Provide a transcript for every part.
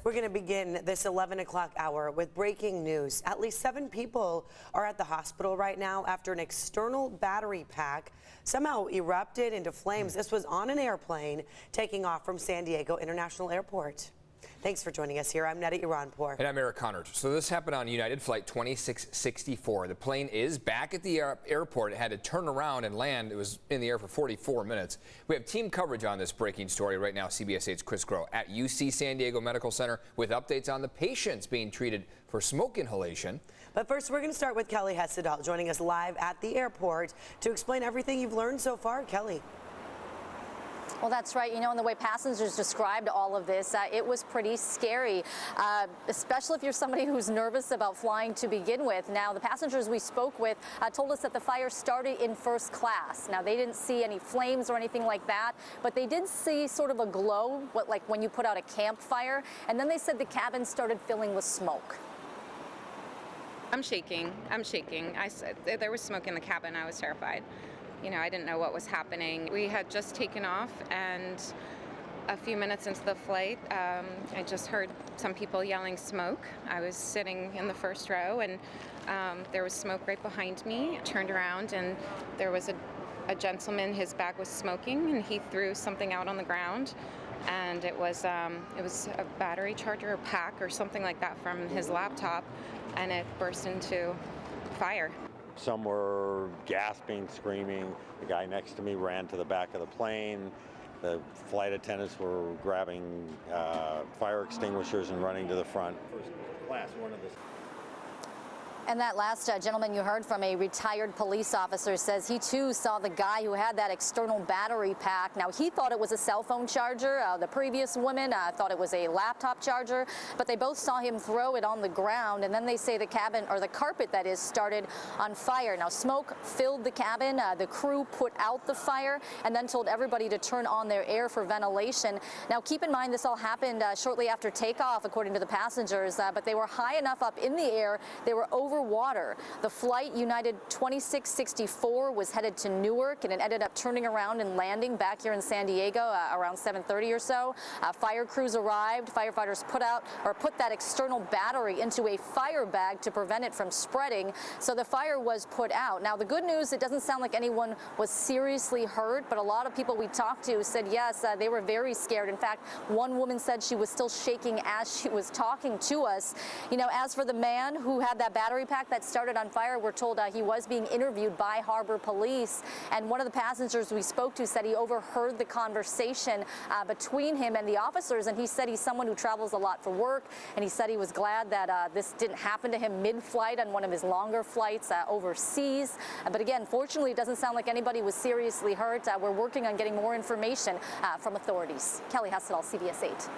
We're going to begin this 11 o'clock hour with breaking news. At least 7 people are at the hospital right now after an external battery pack somehow erupted into flames. This was on an airplane taking off from San Diego International Airport. Thanks for joining us here. I'm Neda Iranpour. And I'm Eric Connor. So this happened on United Flight 2664. The plane is back at the airport. It had to turn around and land. It was in the air for 44 minutes. We have team coverage on this breaking story right now. CBS 8's Chris Groh at UC San Diego Medical Center with updates on the patients being treated for smoke inhalation. But first, we're going to start with Kelly Hessedal joining us live at the airport to explain everything you've learned so far. Kelly. Well, that's right. You know, and the way passengers described all of this, it was pretty scary, especially if you're somebody who's nervous about flying to begin with. Now, the passengers we spoke with told us that the fire started in first class. Now, they didn't see any flames or anything like that, but they did see sort of a glow, like when you put out a campfire. And then they said the cabin started filling with smoke. I'm shaking. I said there was smoke in the cabin. I was terrified. You know, I didn't know what was happening. We had just taken off, and a few minutes into the flight, I just heard some people yelling smoke. I was sitting in the first row, and there was smoke right behind me. I turned around, and there was a gentleman. His bag was smoking, and he threw something out on the ground. And it was a battery charger or pack or something like that from his laptop, and it burst into fire. Some were gasping, screaming. The guy next to me ran to the back of the plane. The flight attendants were grabbing fire extinguishers and running to the front. First class, one of the... And that last gentleman you heard from, a retired police officer, says he too saw the guy who had that external battery pack. Now, he thought it was a cell phone charger. The previous woman thought it was a laptop charger, but they both saw him throw it on the ground. And then they say the cabin, or the carpet that is, started on fire. Now, smoke filled the cabin. The crew put out the fire and then told everybody to turn on their air for ventilation. Now, keep in mind, this all happened shortly after takeoff, according to the passengers, but they were high enough up in the air. They were over water. The flight, United 2664, was headed to Newark, and it ended up turning around and landing back here in San Diego around 7:30 or so. Fire crews arrived. Firefighters put that external battery into a fire bag to prevent it from spreading. So the fire was put out. Now, the good news, it doesn't sound like anyone was seriously hurt, but a lot of people we talked to said yes, they were very scared. In fact, one woman said she was still shaking as she was talking to us. You know, as for the man who had that battery pack that started on fire, we're told he was being interviewed by Harbor Police, and one of the passengers we spoke to said he overheard the conversation between him and the officers, and he said he's someone who travels a lot for work, and he said he was glad that this didn't happen to him mid-flight on one of his longer flights overseas. But again, fortunately, it doesn't sound like anybody was seriously hurt. We're working on getting more information from authorities. Kelly Hessedal, CBS 8.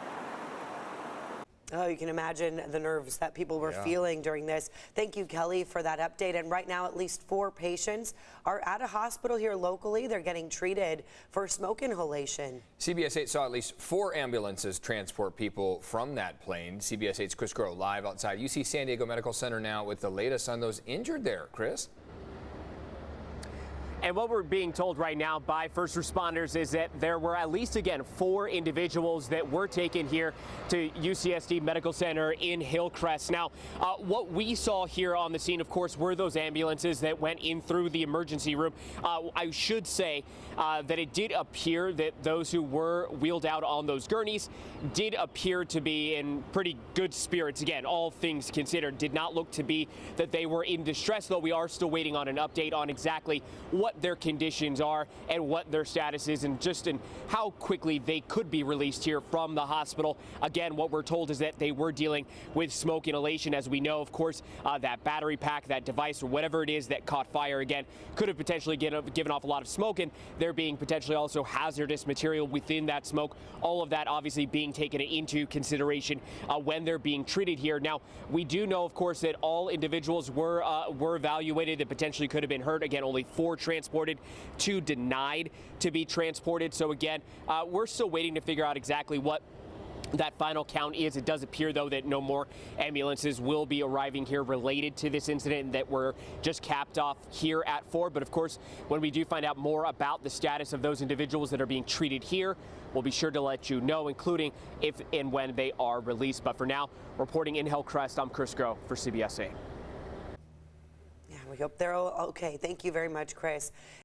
Oh, you can imagine the nerves that people were feeling during this. Thank you, Kelly, for that update. And right now, at least 4 patients are at a hospital here locally. They're getting treated for smoke inhalation. CBS 8 saw at least 4 ambulances transport people from that plane. CBS 8's Chris Groh live outside UC San Diego Medical Center now with the latest on those injured there. Chris? And what we're being told right now by first responders is that there were at least, again, 4 individuals that were taken here to UCSD Medical Center in Hillcrest. Now, what we saw here on the scene, of course, were those ambulances that went in through the emergency room. I should say that it did appear that those who were wheeled out on those gurneys did appear to be in pretty good spirits. Again, all things considered, did not look to be that they were in distress, though we are still waiting on an update on exactly what their conditions are and what their status is, and just in how quickly they could be released here from the hospital. Again, what we're told is that they were dealing with smoke inhalation. As we know, of course, that battery pack, that device, or whatever it is that caught fire, again, could have potentially given off a lot of smoke, and there being potentially also hazardous material within that smoke. All of that obviously being taken into consideration when they're being treated here. Now, we do know, of course, that all individuals were evaluated that potentially could have been hurt. Again, only 4 transported, 2 denied to be transported. So again, we're still waiting to figure out exactly what that final count is. It does appear, though, that no more ambulances will be arriving here related to this incident and that we're just capped off here at 4. But of course, when we do find out more about the status of those individuals that are being treated here, we'll be sure to let you know, including if and when they are released. But for now, reporting in Hillcrest, I'm Chris Groh for CBS 8. Yeah, we hope they're all okay. Thank you very much, Chris.